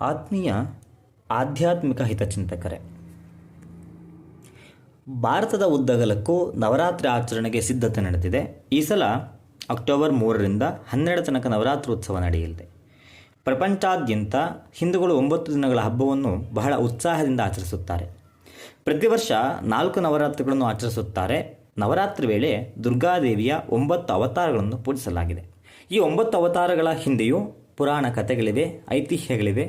ಆತ್ಮೀಯ ಆಧ್ಯಾತ್ಮಿಕ ಹಿತಚಿಂತಕರೇ, ಭಾರತದ ಉದ್ದಗಲಕ್ಕೂ ನವರಾತ್ರಿ ಆಚರಣೆಗೆ ಸಿದ್ಧತೆ ನಡೆದಿದೆ. ಈ ಸಲ ಅಕ್ಟೋಬರ್ 3ರಿಂದ 12 ತನಕ ನವರಾತ್ರಿ ಉತ್ಸವ ನಡೆಯಲಿದೆ. ಪ್ರಪಂಚಾದ್ಯಂತ ಹಿಂದೂಗಳು 9 ದಿನಗಳ ಹಬ್ಬವನ್ನು ಬಹಳ ಉತ್ಸಾಹದಿಂದ ಆಚರಿಸುತ್ತಾರೆ. ಪ್ರತಿ ವರ್ಷ 4 ನವರಾತ್ರಿಗಳನ್ನು ಆಚರಿಸುತ್ತಾರೆ. ನವರಾತ್ರಿ ವೇಳೆ ದುರ್ಗಾದೇವಿಯ 9 ಅವತಾರಗಳನ್ನು ಪೂಜಿಸಲಾಗಿದೆ. ಈ 9 ಅವತಾರಗಳ ಹಿಂದೆಯೂ ಪುರಾಣ ಕಥೆಗಳಿವೆ, ಐತಿಹ್ಯಗಳಿವೆ.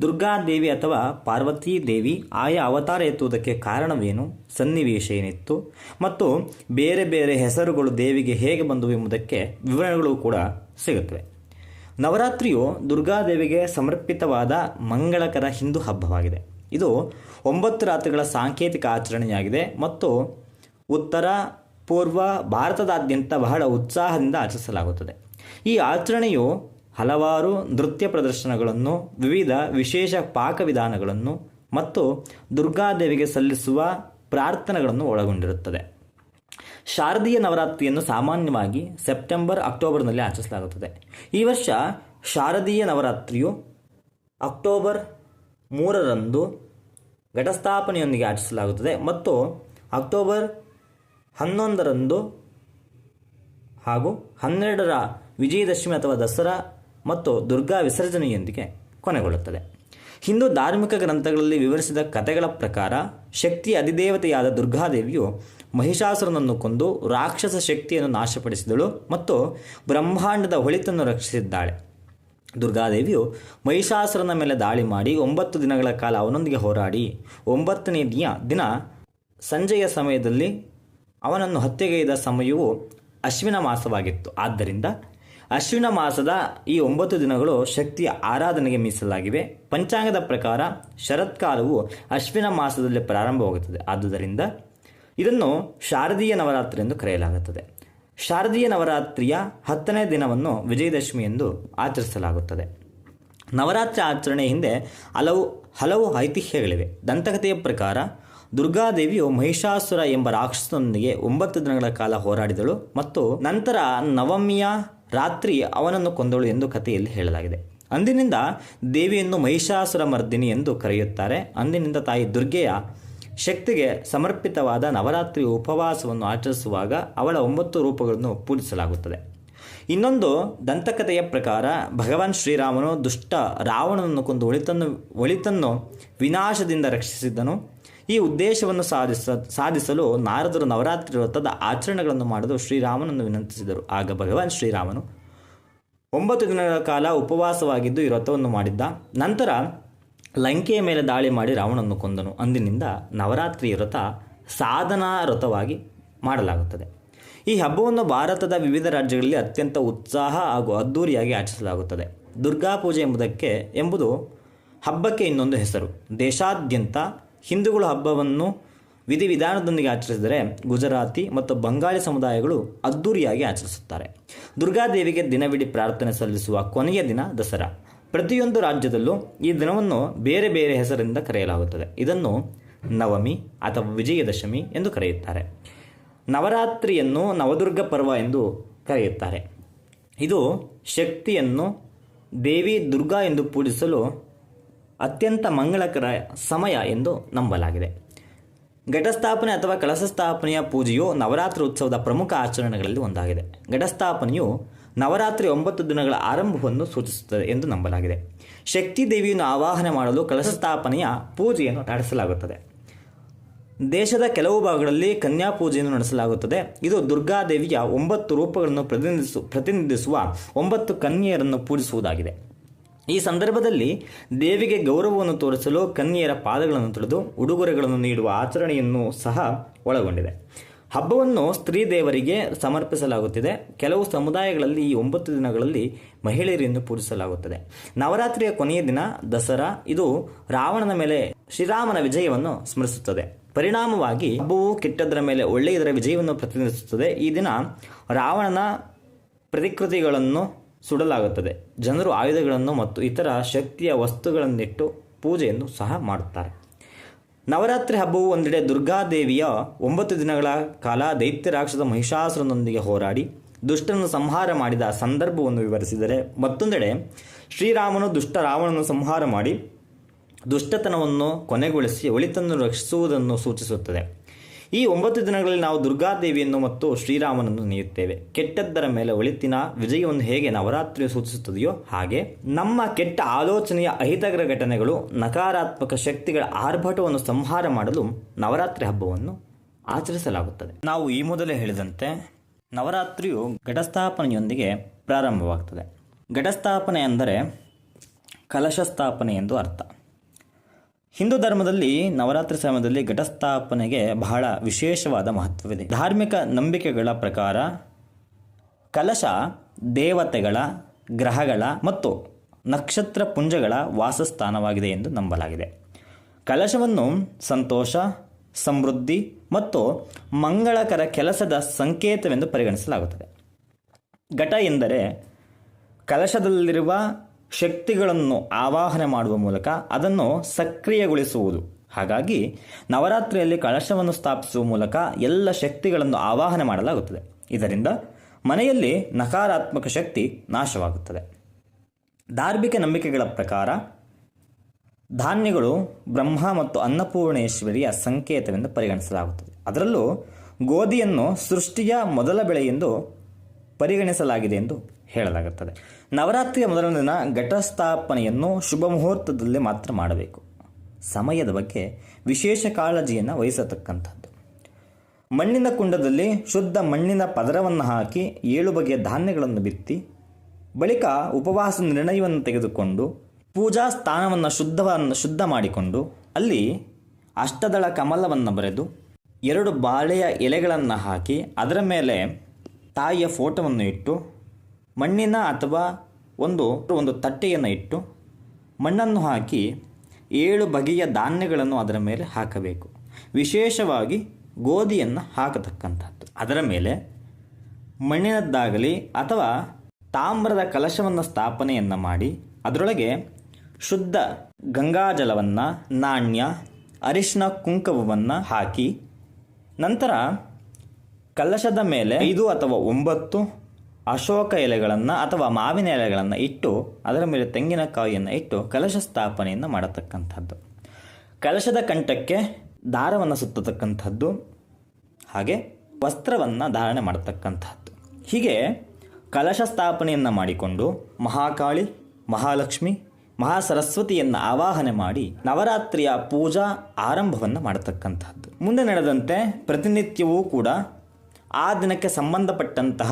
ದುರ್ಗಾದೇವಿ ಅಥವಾ ಪಾರ್ವತೀ ದೇವಿ ಆಯಾ ಅವತಾರ ಎತ್ತುವುದಕ್ಕೆ ಕಾರಣವೇನು, ಸನ್ನಿವೇಶ ಏನಿತ್ತು ಮತ್ತು ಬೇರೆ ಬೇರೆ ಹೆಸರುಗಳು ದೇವಿಗೆ ಹೇಗೆ ಬಂದವು ಎಂಬುದಕ್ಕೆ ವಿವರಣೆಗಳು ಕೂಡ ಸಿಗುತ್ತವೆ. ನವರಾತ್ರಿಯು ದುರ್ಗಾದೇವಿಗೆ ಸಮರ್ಪಿತವಾದ ಮಂಗಳಕರ ಹಿಂದೂ ಹಬ್ಬವಾಗಿದೆ. ಇದು 9 ರಾತ್ರಿಗಳ ಸಾಂಕೇತಿಕ ಆಚರಣೆಯಾಗಿದೆ ಮತ್ತು ಉತ್ತರ ಪೂರ್ವ ಭಾರತದಾದ್ಯಂತ ಬಹಳ ಉತ್ಸಾಹದಿಂದ ಆಚರಿಸಲಾಗುತ್ತದೆ. ಈ ಆಚರಣೆಯು ಹಲವಾರು ನೃತ್ಯ ಪ್ರದರ್ಶನಗಳನ್ನು, ವಿವಿಧ ವಿಶೇಷ ಪಾಕವಿಧಾನಗಳನ್ನು ಮತ್ತು ದುರ್ಗಾದೇವಿಗೆ ಸಲ್ಲಿಸುವ ಪ್ರಾರ್ಥನೆಗಳನ್ನು ಒಳಗೊಂಡಿರುತ್ತದೆ. ಶಾರದೀಯ ನವರಾತ್ರಿಯನ್ನು ಸಾಮಾನ್ಯವಾಗಿ ಸೆಪ್ಟೆಂಬರ್ ಅಕ್ಟೋಬರ್ನಲ್ಲಿ ಆಚರಿಸಲಾಗುತ್ತದೆ. ಈ ವರ್ಷ ಶಾರದೀಯ ನವರಾತ್ರಿಯು ಅಕ್ಟೋಬರ್ 3ರಂದು ಘಟಸ್ಥಾಪನೆಯೊಂದಿಗೆ ಆಚರಿಸಲಾಗುತ್ತದೆ ಮತ್ತು ಅಕ್ಟೋಬರ್ 11ರಂದು ಹಾಗೂ 12ರ ವಿಜಯದಶಮಿ ಅಥವಾ ದಸರಾ ಮತ್ತು ದುರ್ಗಾ ವಿಸರ್ಜನೆಯೊಂದಿಗೆ ಕೊನೆಗೊಳ್ಳುತ್ತದೆ. ಹಿಂದೂ ಧಾರ್ಮಿಕ ಗ್ರಂಥಗಳಲ್ಲಿ ವಿವರಿಸಿದ ಕಥೆಗಳ ಪ್ರಕಾರ ಶಕ್ತಿಯ ಅಧಿದೇವತೆಯಾದ ದುರ್ಗಾದೇವಿಯು ಮಹಿಷಾಸುರನನ್ನು ಕೊಂದು ರಾಕ್ಷಸ ಶಕ್ತಿಯನ್ನು ನಾಶಪಡಿಸಿದಳು ಮತ್ತು ಬ್ರಹ್ಮಾಂಡದ ಒಳಿತನ್ನು ರಕ್ಷಿಸಿದ್ದಾಳೆ. ದುರ್ಗಾದೇವಿಯು ಮಹಿಷಾಸುರನ ಮೇಲೆ ದಾಳಿ ಮಾಡಿ 9 ದಿನಗಳ ಕಾಲ ಅವನೊಂದಿಗೆ ಹೋರಾಡಿ 9ನೇ ದಿನ ಸಂಜೆಯ ಸಮಯದಲ್ಲಿ ಅವನನ್ನು ಹತ್ಯೆಗೈದ ಸಮಯವು ಅಶ್ವಿನ ಮಾಸವಾಗಿತ್ತು. ಆದ್ದರಿಂದ ಅಶ್ವಿನ ಮಾಸದ ಈ 9 ದಿನಗಳು ಶಕ್ತಿಯ ಆರಾಧನೆಗೆ ಮೀಸಲಾಗಿವೆ. ಪಂಚಾಂಗದ ಪ್ರಕಾರ ಶರತ್ಕಾಲವು ಅಶ್ವಿನ ಮಾಸದಲ್ಲಿ ಪ್ರಾರಂಭವಾಗುತ್ತದೆ. ಆದುದರಿಂದ ಇದನ್ನು ಶಾರದೀಯ ನವರಾತ್ರಿ ಎಂದು ಕರೆಯಲಾಗುತ್ತದೆ. ಶಾರದೀಯ ನವರಾತ್ರಿಯ 10ನೇ ದಿನವನ್ನು ವಿಜಯದಶಮಿ ಎಂದು ಆಚರಿಸಲಾಗುತ್ತದೆ. ನವರಾತ್ರಿ ಆಚರಣೆ ಹಿಂದೆ ಹಲವು ಐತಿಹ್ಯಗಳಿವೆ. ದಂತಕಥೆಯ ಪ್ರಕಾರ ದುರ್ಗಾದೇವಿಯು ಮಹಿಷಾಸುರ ಎಂಬ ರಾಕ್ಷಸನೊಂದಿಗೆ 9 ದಿನಗಳ ಕಾಲ ಹೋರಾಡಿದಳು ಮತ್ತು ನಂತರ ನವಮಿಯ ರಾತ್ರಿ ಅವನನ್ನು ಕೊಂದಳು ಎಂದು ಕಥೆಯಲ್ಲಿ ಹೇಳಲಾಗಿದೆ. ಅಂದಿನಿಂದ ದೇವಿಯನ್ನು ಮಹಿಷಾಸುರ ಮರ್ದಿನಿ ಎಂದು ಕರೆಯುತ್ತಾರೆ. ಅಂದಿನಿಂದ ತಾಯಿ ದುರ್ಗೆಯ ಶಕ್ತಿಗೆ ಸಮರ್ಪಿತವಾದ ನವರಾತ್ರಿ ಉಪವಾಸವನ್ನು ಆಚರಿಸುವಾಗ ಅವಳ 9 ರೂಪಗಳನ್ನು ಪೂಜಿಸಲಾಗುತ್ತದೆ. ಇನ್ನೊಂದು ದಂತಕಥೆಯ ಪ್ರಕಾರ ಭಗವಾನ್ ಶ್ರೀರಾಮನು ದುಷ್ಟ ರಾವಣನನ್ನು ಕೊಂದು ಒಳಿತನ್ನು ವಿನಾಶದಿಂದ ರಕ್ಷಿಸಿದ್ದನು. ಈ ಉದ್ದೇಶವನ್ನು ಸಾಧಿಸಲು ನಾರದರು ನವರಾತ್ರಿ ವ್ರತದ ಆಚರಣೆಗಳನ್ನು ಮಾಡಲು ಶ್ರೀರಾಮನನ್ನು ವಿನಂತಿಸಿದರು. ಆಗ ಭಗವಾನ್ ಶ್ರೀರಾಮನು 9 ದಿನಗಳ ಕಾಲ ಉಪವಾಸವಾಗಿದ್ದು ಈ ವ್ರತವನ್ನು ಮಾಡಿದ್ದ. ನಂತರ ಲಂಕೆಯ ಮೇಲೆ ದಾಳಿ ಮಾಡಿ ರಾವಣನನ್ನು ಕೊಂದನು. ಅಂದಿನಿಂದ ನವರಾತ್ರಿ ವ್ರತ ಸಾಧನಾ ವ್ರತವಾಗಿ ಮಾಡಲಾಗುತ್ತದೆ. ಈ ಹಬ್ಬವನ್ನು ಭಾರತದ ವಿವಿಧ ರಾಜ್ಯಗಳಲ್ಲಿ ಅತ್ಯಂತ ಉತ್ಸಾಹ ಹಾಗೂ ಅದ್ಧೂರಿಯಾಗಿ ಆಚರಿಸಲಾಗುತ್ತದೆ. ದುರ್ಗಾ ಪೂಜೆ ಎಂಬುದು ಹಬ್ಬಕ್ಕೆ ಇನ್ನೊಂದು ಹೆಸರು. ದೇಶಾದ್ಯಂತ ಹಿಂದೂಗಳು ಹಬ್ಬವನ್ನು ವಿಧಿವಿಧಾನದೊಂದಿಗೆ ಆಚರಿಸಿದರೆ ಗುಜರಾತಿ ಮತ್ತು ಬಂಗಾಳಿ ಸಮುದಾಯಗಳು ಅದ್ಧೂರಿಯಾಗಿ ಆಚರಿಸುತ್ತಾರೆ. ದುರ್ಗಾದೇವಿಗೆ ದಿನವಿಡೀ ಪ್ರಾರ್ಥನೆ ಸಲ್ಲಿಸುವ ಕೊನೆಯ ದಿನ ದಸರಾ. ಪ್ರತಿಯೊಂದು ರಾಜ್ಯದಲ್ಲೂ ಈ ದಿನವನ್ನು ಬೇರೆ ಬೇರೆ ಹೆಸರಿಂದ ಕರೆಯಲಾಗುತ್ತದೆ. ಇದನ್ನು ನವಮಿ ಅಥವಾ ವಿಜಯದಶಮಿ ಎಂದು ಕರೆಯುತ್ತಾರೆ. ನವರಾತ್ರಿಯನ್ನು ನವದುರ್ಗ ಪರ್ವ ಎಂದು ಕರೆಯುತ್ತಾರೆ. ಇದು ಶಕ್ತಿಯನ್ನು ದೇವಿ ದುರ್ಗಾ ಎಂದು ಪೂಜಿಸಲು ಅತ್ಯಂತ ಮಂಗಳಕರ ಸಮಯ ಎಂದು ನಂಬಲಾಗಿದೆ. ಘಟಸ್ಥಾಪನೆ ಅಥವಾ ಕಳಶ ಸ್ಥಾಪನೆಯ ಪೂಜೆಯು ನವರಾತ್ರಿ ಉತ್ಸವದ ಪ್ರಮುಖ ಆಚರಣೆಗಳಲ್ಲಿ ಒಂದಾಗಿದೆ. ಘಟಸ್ಥಾಪನೆಯು ನವರಾತ್ರಿ 9 ದಿನಗಳ ಆರಂಭವನ್ನು ಸೂಚಿಸುತ್ತದೆ ಎಂದು ನಂಬಲಾಗಿದೆ. ಶಕ್ತಿ ದೇವಿಯನ್ನು ಆವಾಹನೆ ಮಾಡಲು ಕಳಶ ಸ್ಥಾಪನೆಯ ಪೂಜೆಯನ್ನು ನಡೆಸಲಾಗುತ್ತದೆ. ದೇಶದ ಕೆಲವು ಭಾಗಗಳಲ್ಲಿ ಕನ್ಯಾ ಪೂಜೆಯನ್ನು ನಡೆಸಲಾಗುತ್ತದೆ. ಇದು ದುರ್ಗಾದೇವಿಯ 9 ರೂಪಗಳನ್ನು ಪ್ರತಿನಿಧಿಸುವ 9 ಕನ್ಯೆಯರನ್ನು ಪೂಜಿಸುವುದಾಗಿದೆ. ಈ ಸಂದರ್ಭದಲ್ಲಿ ದೇವಿಗೆ ಗೌರವವನ್ನು ತೋರಿಸಲು ಕನ್ಯೆಯರ ಪಾದಗಳನ್ನು ತೊಳೆದು ಉಡುಗೊರೆಗಳನ್ನು ನೀಡುವ ಆಚರಣೆಯನ್ನು ಸಹ ಒಳಗೊಂಡಿದೆ. ಹಬ್ಬವನ್ನು ಸ್ತ್ರೀ ದೇವರಿಗೆ ಸಮರ್ಪಿಸಲಾಗುತ್ತಿದೆ. ಕೆಲವು ಸಮುದಾಯಗಳಲ್ಲಿ ಈ 9 ದಿನಗಳಲ್ಲಿ ಮಹಿಳೆಯರನ್ನು ಪೂಜಿಸಲಾಗುತ್ತದೆ. ನವರಾತ್ರಿಯ ಕೊನೆಯ ದಿನ ದಸರಾ. ಇದು ರಾವಣನ ಮೇಲೆ ಶ್ರೀರಾಮನ ವಿಜಯವನ್ನು ಸ್ಮರಿಸುತ್ತದೆ. ಪರಿಣಾಮವಾಗಿ ಹಬ್ಬವು ಕೆಟ್ಟದರ ಮೇಲೆ ಒಳ್ಳೆಯದರ ವಿಜಯವನ್ನು ಪ್ರತಿನಿಧಿಸುತ್ತದೆ. ಈ ದಿನ ರಾವಣನ ಪ್ರತಿಕೃತಿಗಳನ್ನು ಸುಡಲಾಗುತ್ತದೆ. ಜನರು ಆಯುಧಗಳನ್ನು ಮತ್ತು ಇತರ ಶಕ್ತಿಯ ವಸ್ತುಗಳನ್ನಿಟ್ಟು ಪೂಜೆಯನ್ನು ಸಹ ಮಾಡುತ್ತಾರೆ. ನವರಾತ್ರಿ ಹಬ್ಬವು ಒಂದೆಡೆ ದುರ್ಗಾದೇವಿಯ 9 ದಿನಗಳ ಕಾಲ ದೈತ್ಯ ರಾಕ್ಷಸ ಮಹಿಷಾಸುರನೊಂದಿಗೆ ಹೋರಾಡಿ ದುಷ್ಟನನ್ನು ಸಂಹಾರ ಮಾಡಿದ ಸಂದರ್ಭವನ್ನು ವಿವರಿಸಿದರೆ, ಮತ್ತೊಂದೆಡೆ ಶ್ರೀರಾಮನು ದುಷ್ಟ ರಾವಣನನ್ನು ಸಂಹಾರ ಮಾಡಿ ದುಷ್ಟತನವನ್ನು ಕೊನೆಗೊಳಿಸಿ ಒಳಿತನ್ನು ರಕ್ಷಿಸುವುದನ್ನು ಸೂಚಿಸುತ್ತದೆ. ಈ 9 ದಿನಗಳಲ್ಲಿ ನಾವು ದುರ್ಗಾದೇವಿಯನ್ನು ಮತ್ತು ಶ್ರೀರಾಮನನ್ನು ನೆನೆಯುತ್ತೇವೆ. ಕೆಟ್ಟದ್ದರ ಮೇಲೆ ಒಳಿತಿನ ವಿಜಯವನ್ನು ಹೇಗೆ ನವರಾತ್ರಿಯು ಸೂಚಿಸುತ್ತದೆಯೋ ಹಾಗೆ ನಮ್ಮ ಕೆಟ್ಟ ಆಲೋಚನೆಯ ಅಹಿತಕರ ಘಟನೆಗಳು, ನಕಾರಾತ್ಮಕ ಶಕ್ತಿಗಳ ಆರ್ಭಟವನ್ನು ಸಂಹಾರ ಮಾಡಲು ನವರಾತ್ರಿ ಹಬ್ಬವನ್ನು ಆಚರಿಸಲಾಗುತ್ತದೆ. ನಾವು ಈ ಮೊದಲೇ ಹೇಳಿದಂತೆ ನವರಾತ್ರಿಯು ಘಟಸ್ಥಾಪನೆಯೊಂದಿಗೆ ಪ್ರಾರಂಭವಾಗ್ತದೆ. ಘಟಸ್ಥಾಪನೆ ಅಂದರೆ ಕಲಶ ಸ್ಥಾಪನೆ ಎಂದು ಅರ್ಥ. ಹಿಂದೂ ಧರ್ಮದಲ್ಲಿ ನವರಾತ್ರಿ ಸಮಯದಲ್ಲಿ ಘಟಸ್ಥಾಪನೆಗೆ ಬಹಳ ವಿಶೇಷವಾದ ಮಹತ್ವವಿದೆ. ಧಾರ್ಮಿಕ ನಂಬಿಕೆಗಳ ಪ್ರಕಾರ ಕಲಶ ದೇವತೆಗಳ, ಗ್ರಹಗಳ ಮತ್ತು ನಕ್ಷತ್ರ ಪುಂಜಗಳ ವಾಸಸ್ಥಾನವಾಗಿದೆ ಎಂದು ನಂಬಲಾಗಿದೆ. ಕಲಶವನ್ನು ಸಂತೋಷ, ಸಮೃದ್ಧಿ ಮತ್ತು ಮಂಗಳಕರ ಕೆಲಸದ ಸಂಕೇತವೆಂದು ಪರಿಗಣಿಸಲಾಗುತ್ತದೆ. ಘಟ ಎಂದರೆ ಕಲಶದಲ್ಲಿರುವ ಶಕ್ತಿಗಳನ್ನು ಆವಾಹನೆ ಮಾಡುವ ಮೂಲಕ ಅದನ್ನು ಸಕ್ರಿಯಗೊಳಿಸುವುದು. ಹಾಗಾಗಿ ನವರಾತ್ರಿಯಲ್ಲಿ ಕಲಶವನ್ನು ಸ್ಥಾಪಿಸುವ ಮೂಲಕ ಎಲ್ಲ ಶಕ್ತಿಗಳನ್ನು ಆವಾಹನೆ ಮಾಡಲಾಗುತ್ತದೆ. ಇದರಿಂದ ಮನೆಯಲ್ಲಿ ನಕಾರಾತ್ಮಕ ಶಕ್ತಿ ನಾಶವಾಗುತ್ತದೆ. ಧಾರ್ಮಿಕ ನಂಬಿಕೆಗಳ ಪ್ರಕಾರ ಧಾನ್ಯಗಳು ಬ್ರಹ್ಮ ಮತ್ತು ಅನ್ನಪೂರ್ಣೇಶ್ವರಿಯ ಸಂಕೇತವೆಂದು ಪರಿಗಣಿಸಲಾಗುತ್ತದೆ. ಅದರಲ್ಲೂ ಗೋಧಿಯನ್ನು ಸೃಷ್ಟಿಯ ಮೊದಲ ಬೆಳೆ ಎಂದು ಪರಿಗಣಿಸಲಾಗಿದೆ ಎಂದು ಹೇಳಲಾಗುತ್ತದೆ. ನವರಾತ್ರಿಯ ಮೊದಲನೇ ದಿನ ಘಟಸ್ಥಾಪನೆಯನ್ನು ಶುಭ ಮುಹೂರ್ತದಲ್ಲಿ ಮಾತ್ರ ಮಾಡಬೇಕು. ಸಮಯದ ಬಗ್ಗೆ ವಿಶೇಷ ಕಾಳಜಿಯನ್ನು ವಹಿಸತಕ್ಕಂಥದ್ದು. ಮಣ್ಣಿನ ಕುಂಡದಲ್ಲಿ ಶುದ್ಧ ಮಣ್ಣಿನ ಪದರವನ್ನು ಹಾಕಿ 7 ಬಗೆಯ ಧಾನ್ಯಗಳನ್ನು ಬಿತ್ತಿ ಬಳಿಕ ಉಪವಾಸ ನಿರ್ಣಯವನ್ನು ತೆಗೆದುಕೊಂಡು ಪೂಜಾ ಸ್ಥಾನವನ್ನು ಶುದ್ಧ ಮಾಡಿಕೊಂಡು ಅಲ್ಲಿ ಅಷ್ಟದಳ ಕಮಲವನ್ನು ಬರೆದು 2 ಬಾಳೆಯ ಎಲೆಗಳನ್ನು ಹಾಕಿ ಅದರ ಮೇಲೆ ತಾಯಿಯ ಫೋಟೋವನ್ನು ಇಟ್ಟು ಮಣ್ಣಿನ ಅಥವಾ ಒಂದು ತಟ್ಟೆಯನ್ನು ಇಟ್ಟು ಮಣ್ಣನ್ನು ಹಾಕಿ 7 ಬಗೆಯ ಧಾನ್ಯಗಳನ್ನು ಅದರ ಮೇಲೆ ಹಾಕಬೇಕು. ವಿಶೇಷವಾಗಿ ಗೋಧಿಯನ್ನು ಹಾಕತಕ್ಕಂಥದ್ದು. ಅದರ ಮೇಲೆ ಮಣ್ಣಿನದ್ದಾಗಲಿ ಅಥವಾ ತಾಮ್ರದ ಕಲಶವನ್ನು ಸ್ಥಾಪನೆಯನ್ನು ಮಾಡಿ ಅದರೊಳಗೆ ಶುದ್ಧ ಗಂಗಾಜಲವನ್ನು, ನಾಣ್ಯ, ಅರಿಶಿನ, ಕುಂಕುಮವನ್ನು ಹಾಕಿ ನಂತರ ಕಲಶದ ಮೇಲೆ 5 ಅಥವಾ 9 ಅಶೋಕ ಎಲೆಗಳನ್ನು ಅಥವಾ ಮಾವಿನ ಎಲೆಗಳನ್ನು ಇಟ್ಟು ಅದರ ಮೇಲೆ ತೆಂಗಿನಕಾಯಿಯನ್ನು ಇಟ್ಟು ಕಲಶ ಸ್ಥಾಪನೆಯನ್ನು ಮಾಡತಕ್ಕಂಥದ್ದು. ಕಲಶದ ಕಂಠಕ್ಕೆ ದಾರವನ್ನು ಸುತ್ತತಕ್ಕಂಥದ್ದು, ಹಾಗೆ ವಸ್ತ್ರವನ್ನು ಧಾರಣೆ ಮಾಡತಕ್ಕಂಥದ್ದು. ಹೀಗೆ ಕಲಶ ಸ್ಥಾಪನೆಯನ್ನು ಮಾಡಿಕೊಂಡು ಮಹಾಕಾಳಿ, ಮಹಾಲಕ್ಷ್ಮಿ, ಮಹಾಸರಸ್ವತಿಯನ್ನು ಆವಾಹನೆ ಮಾಡಿ ನವರಾತ್ರಿಯ ಪೂಜಾ ಆರಂಭವನ್ನು ಮಾಡತಕ್ಕಂಥದ್ದು. ಮುಂದೆ ನಡೆದಂತೆ ಪ್ರತಿನಿತ್ಯವೂ ಕೂಡ ಆ ದಿನಕ್ಕೆ ಸಂಬಂಧಪಟ್ಟಂತಹ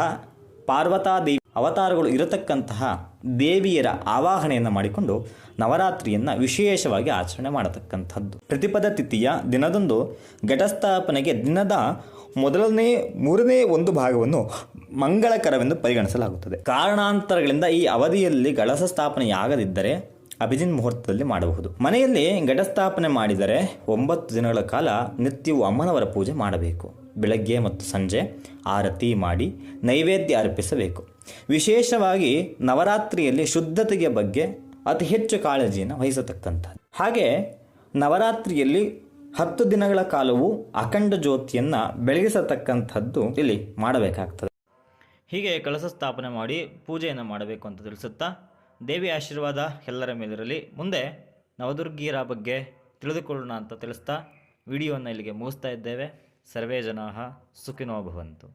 ಪಾರ್ವತಾದೇವಿ ಅವತಾರಗಳು ಇರತಕ್ಕಂತಹ ದೇವಿಯರ ಆವಾಹನೆಯನ್ನು ಮಾಡಿಕೊಂಡು ನವರಾತ್ರಿಯನ್ನು ವಿಶೇಷವಾಗಿ ಆಚರಣೆ ಮಾಡತಕ್ಕಂಥದ್ದು. ಪ್ರತಿಪದ ತಿಥಿಯ ದಿನದಂದು ಘಟಸ್ಥಾಪನೆಗೆ ದಿನದ ಮೊದಲನೇ 3ನೇ 1 ಭಾಗವನ್ನು ಮಂಗಳಕರವೆಂದು ಪರಿಗಣಿಸಲಾಗುತ್ತದೆ. ಕಾರಣಾಂತರಗಳಿಂದ ಈ ಅವಧಿಯಲ್ಲಿ ಕಲಶ ಸ್ಥಾಪನೆಯಾಗದಿದ್ದರೆ ಅಭಿಜಿನ್ ಮುಹೂರ್ತದಲ್ಲಿ ಮಾಡಬಹುದು. ಮನೆಯಲ್ಲಿ ಘಟಸ್ಥಾಪನೆ ಮಾಡಿದರೆ 9 ದಿನಗಳ ಕಾಲ ನಿತ್ಯವೂ ಅಮ್ಮನವರ ಪೂಜೆ ಮಾಡಬೇಕು. ಬೆಳಗ್ಗೆ ಮತ್ತು ಸಂಜೆ ಆರತಿ ಮಾಡಿ ನೈವೇದ್ಯ ಅರ್ಪಿಸಬೇಕು. ವಿಶೇಷವಾಗಿ ನವರಾತ್ರಿಯಲ್ಲಿ ಶುದ್ಧತೆಯ ಬಗ್ಗೆ ಅತಿ ಹೆಚ್ಚು ಕಾಳಜಿಯನ್ನು ವಹಿಸತಕ್ಕಂಥದ್ದು. ಹಾಗೆ ನವರಾತ್ರಿಯಲ್ಲಿ 10 ದಿನಗಳ ಕಾಲವೂ ಅಖಂಡ ಜ್ಯೋತಿಯನ್ನು ಬೆಳಗಿಸತಕ್ಕಂಥದ್ದು ಇಲ್ಲಿ ಮಾಡಬೇಕಾಗ್ತದೆ. ಹೀಗೆ ಕಲಶ ಸ್ಥಾಪನೆ ಮಾಡಿ ಪೂಜೆಯನ್ನು ಮಾಡಬೇಕು ಅಂತ ತಿಳಿಸುತ್ತಾ ದೇವಿ ಆಶೀರ್ವಾದ ಎಲ್ಲರ ಮೇಲಿರಲಿ. ಮುಂದೆ ನವದುರ್ಗಿಯರ ಬಗ್ಗೆ ತಿಳಿದುಕೊಳ್ಳೋಣ ಅಂತ ತಿಳಿಸ್ತಾ ವಿಡಿಯೋವನ್ನು ಇಲ್ಲಿಗೆ ಮುಗಿಸ್ತಾ ಇದ್ದೇವೆ. ಸರ್ವೇ ಜನಾಃ ಸುಖಿನೋ ಭವಂತು.